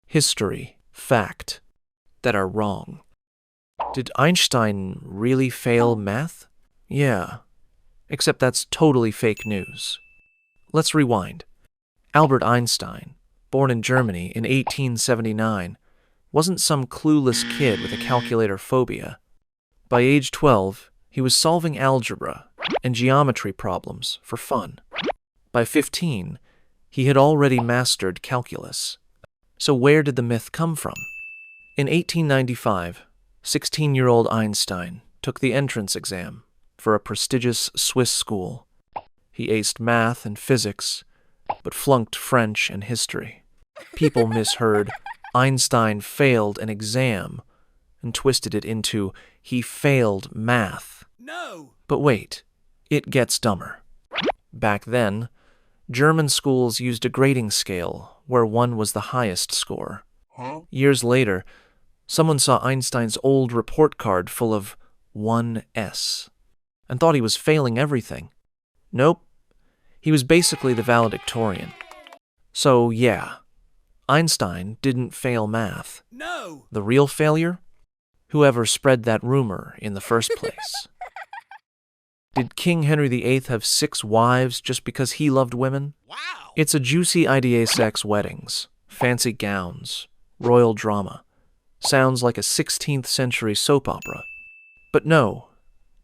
history, fact, that are wrong. Did Einstein really fail math? Yeah, except that's totally fake news. Let's rewind. Albert Einstein, born in Germany in 1879, wasn't some clueless kid with a calculator phobia. By age 12, he was solving algebra and geometry problems for fun. By 15, he had already mastered calculus. So where did the myth come from? In 1895, 16-year-old Einstein took the entrance exam for a prestigious Swiss school. He aced math and physics, but flunked French and history. People misheard Einstein failed an exam and twisted it into he failed math. No! But wait, it gets dumber. Back then, German schools used a grading scale where 1 was the highest score. Years later, someone saw Einstein's old report card full of 1S and thought he was failing everything. Nope, he was basically the valedictorian. So yeah, Einstein didn't fail math. No! The real failure? Whoever spread that rumor in the first place. Did King Henry VIII have 6 wives just because he loved women? Wow! It's a juicy idea sex weddings, fancy gowns, royal drama. Sounds like a 16th century soap opera. But no,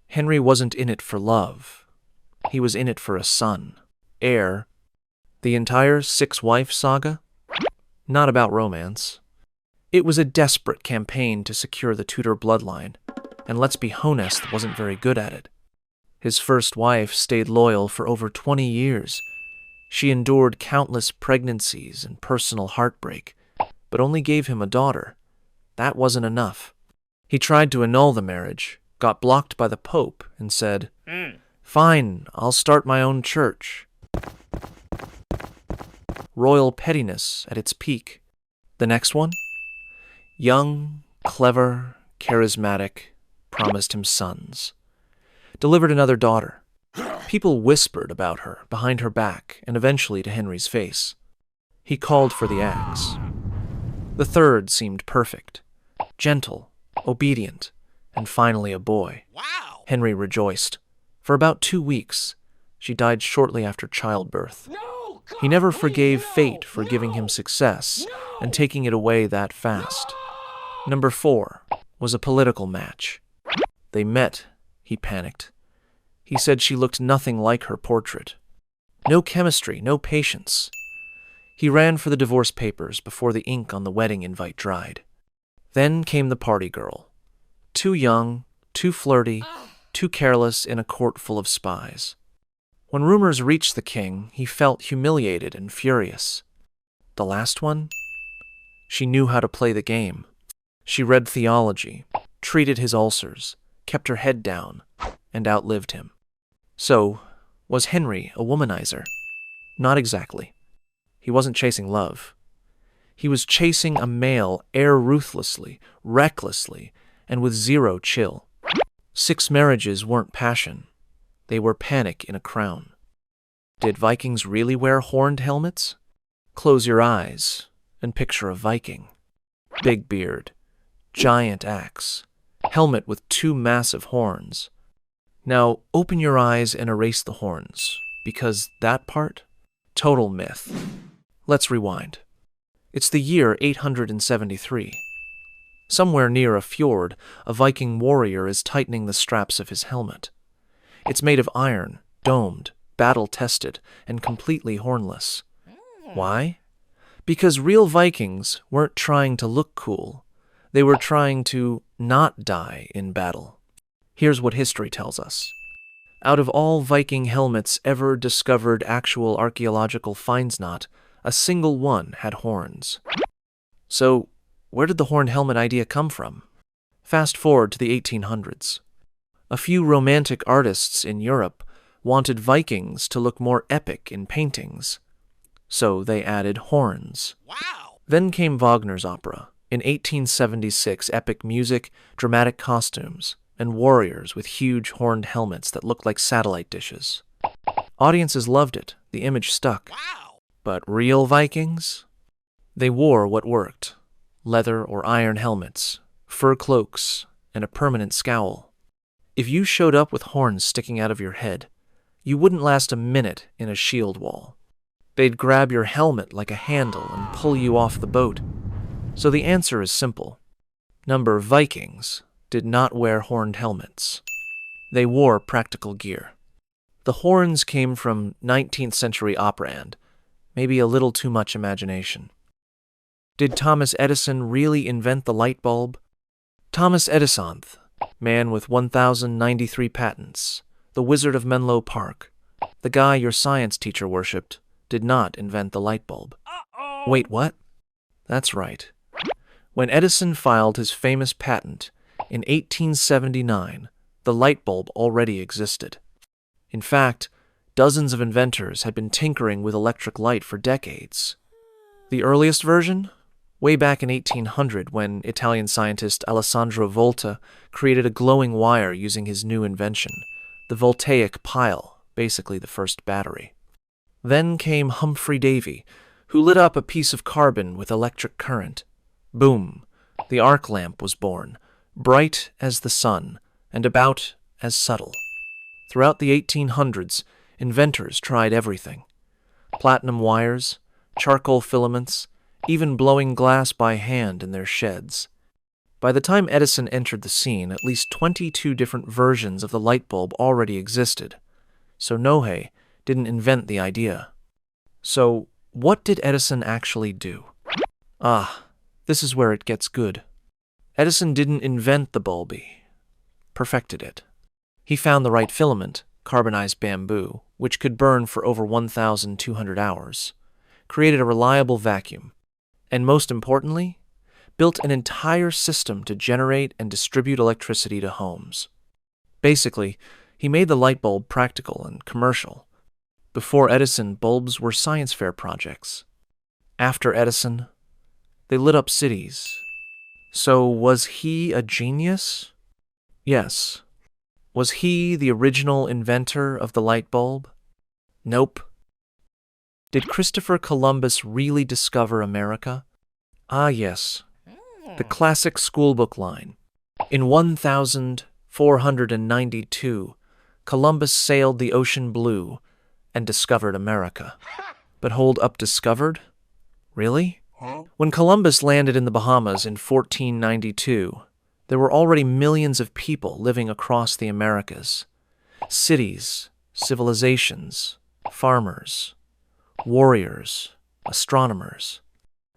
Henry wasn't in it for love. He was in it for a son, heir. The entire 6-wife saga? Not about romance. It was a desperate campaign to secure the Tudor bloodline, and let's be honest, wasn't very good at it. His first wife stayed loyal for over 20 years. She endured countless pregnancies and personal heartbreak, but only gave him a daughter. That wasn't enough. He tried to annul the marriage, got blocked by the Pope, and said, "Fine, I'll start my own church." Royal pettiness at its peak. The next one? Young, clever, charismatic, promised him sons. Delivered another daughter. People whispered about her behind her back and eventually to Henry's face. He called for the axe. The third seemed perfect. Gentle, obedient, and finally a boy. Wow! Henry rejoiced. For about 2 weeks, she died shortly after childbirth. No! God, He never please, forgave no! fate for giving him success and taking it away that fast. Number 4 was a political match. They met. He panicked. He said she looked nothing like her portrait. No chemistry, no patience. He ran for the divorce papers before the ink on the wedding invite dried. Then came the party girl. Too young, too flirty, too careless in a court full of spies. When rumors reached the king, he felt humiliated and furious. The last one? She knew how to play the game. She read theology, treated his ulcers, kept her head down, and outlived him. So, was Henry a womanizer? Not exactly. He wasn't chasing love. He was chasing a male heir ruthlessly, recklessly, and with zero chill. 6 marriages weren't passion. They were panic in a crown. Did Vikings really wear horned helmets? Close your eyes and picture a Viking. Big beard, giant axe, helmet with 2 massive horns. Now open your eyes and erase the horns, because that part? Total myth. Let's rewind. It's the year 873. Somewhere near a fjord, a Viking warrior is tightening the straps of his helmet. It's made of iron, domed, battle-tested, and completely hornless. Why? Because real Vikings weren't trying to look cool. They were trying to not die in battle. Here's what history tells us. Out of all Viking helmets ever discovered actual archaeological finds not, a single one had horns. So, where did the horned helmet idea come from? Fast forward to the 1800s. A few romantic artists in Europe wanted Vikings to look more epic in paintings, so they added horns. Wow! Then came Wagner's opera. In 1876, epic music, dramatic costumes, and warriors with huge horned helmets that looked like satellite dishes. Audiences loved it. The image stuck. Wow! But real Vikings? They wore what worked: leather or iron helmets, fur cloaks, and a permanent scowl. If you showed up with horns sticking out of your head, you wouldn't last a minute in a shield wall. They'd grab your helmet like a handle and pull you off the boat. So the answer is simple. Number Vikings did not wear horned helmets. They wore practical gear. The horns came from 19th century opera and maybe a little too much imagination. Did Thomas Edison really invent the light bulb? Thomas Edison, man with 1,093 patents, the Wizard of Menlo Park, the guy your science teacher worshipped, did not invent the light bulb. Wait, what? That's right. When Edison filed his famous patent in 1879, the light bulb already existed. In fact, dozens of inventors had been tinkering with electric light for decades. The earliest version? Way back in 1800, when Italian scientist Alessandro Volta created a glowing wire using his new invention, the voltaic pile, basically the first battery. Then came Humphrey Davy, who lit up a piece of carbon with electric current. Boom! The arc lamp was born, bright as the sun, and about as subtle. Throughout the 1800s, inventors tried everything. Platinum wires, charcoal filaments, even blowing glass by hand in their sheds. By the time Edison entered the scene, at least 22 different versions of the light bulb already existed. So Nohe didn't invent the idea. So, what did Edison actually do? This is where it gets good. Edison didn't invent the bulby, perfected it. He found the right filament, carbonized bamboo, which could burn for over 1,200 hours, created a reliable vacuum, and most importantly, built an entire system to generate and distribute electricity to homes. Basically, he made the light bulb practical and commercial. Before Edison, bulbs were science fair projects. After Edison, they lit up cities. So was he a genius? Yes. Was he the original inventor of the light bulb? Nope. Did Christopher Columbus really discover America? Ah, yes. The classic schoolbook line. In 1492, Columbus sailed the ocean blue and discovered America. But hold up, discovered? Really? When Columbus landed in the Bahamas in 1492, there were already millions of people living across the Americas. Cities, civilizations, farmers, warriors, astronomers.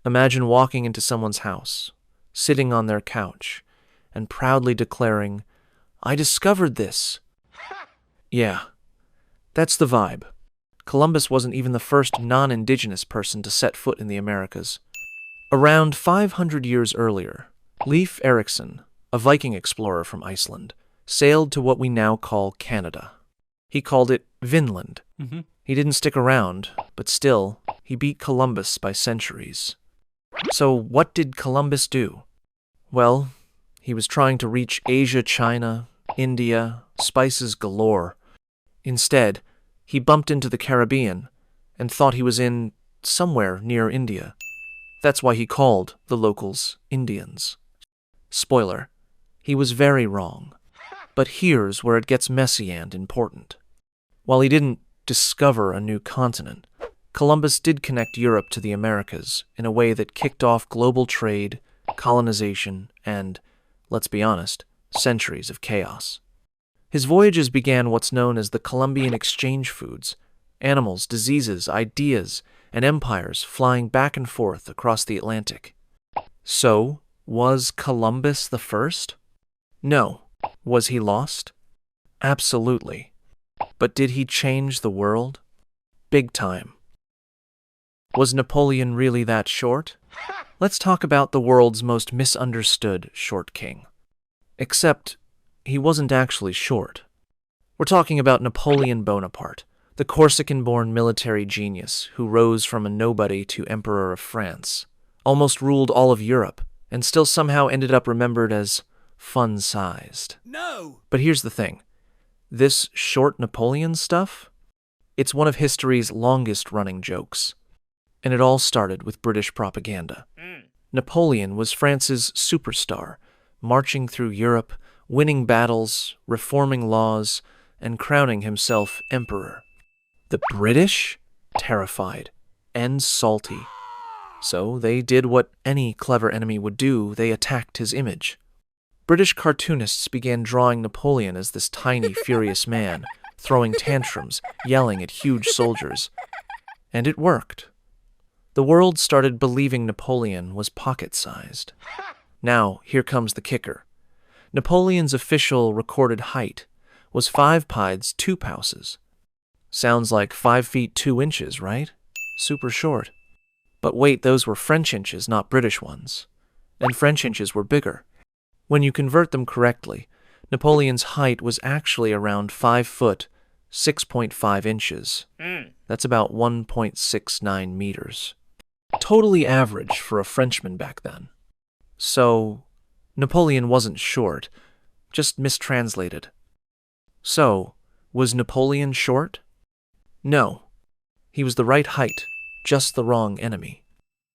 Imagine walking into someone's house, sitting on their couch, and proudly declaring, "I discovered this." Yeah, that's the vibe. Columbus wasn't even the first non-indigenous person to set foot in the Americas. Around 500 years earlier, Leif Erikson, a Viking explorer from Iceland, sailed to what we now call Canada. He called it Vinland. He didn't stick around, but still, he beat Columbus by centuries. So what did Columbus do? Well, he was trying to reach Asia, China, India, spices galore. Instead, he bumped into the Caribbean and thought he was in somewhere near India. That's why he called the locals Indians. Spoiler, he was very wrong. But here's where it gets messy and important. While he didn't discover a new continent, Columbus did connect Europe to the Americas in a way that kicked off global trade, colonization, and, let's be honest, centuries of chaos. His voyages began what's known as the Columbian exchange foods, animals, diseases, ideas, and empires flying back and forth across the Atlantic. So, was Columbus the first? No. Was he lost? Absolutely. But did he change the world? Big time. Was Napoleon really that short? Let's talk about the world's most misunderstood short king. Except, he wasn't actually short. We're talking about Napoleon Bonaparte, the Corsican-born military genius who rose from a nobody to Emperor of France, almost ruled all of Europe, and still somehow ended up remembered as fun-sized. No! But here's the thing. This short Napoleon stuff? It's one of history's longest-running jokes. And it all started with British propaganda. Napoleon was France's superstar, marching through Europe, winning battles, reforming laws, and crowning himself emperor. The British? Terrified and salty. So they did what any clever enemy would do: they attacked his image. British cartoonists began drawing Napoleon as this tiny, furious man, throwing tantrums, yelling at huge soldiers. And it worked. The world started believing Napoleon was pocket-sized. Now, here comes the kicker. Napoleon's official recorded height was 5 pides 2 pouces. Sounds like 5 feet 2 inches, right? Super short. But wait, those were French inches, not British ones. And French inches were bigger. When you convert them correctly, Napoleon's height was actually around 5 foot 6.5 inches. That's about 1.69 meters. Totally average for a Frenchman back then. So, Napoleon wasn't short, just mistranslated. So, was Napoleon short? No. He was the right height, just the wrong enemy.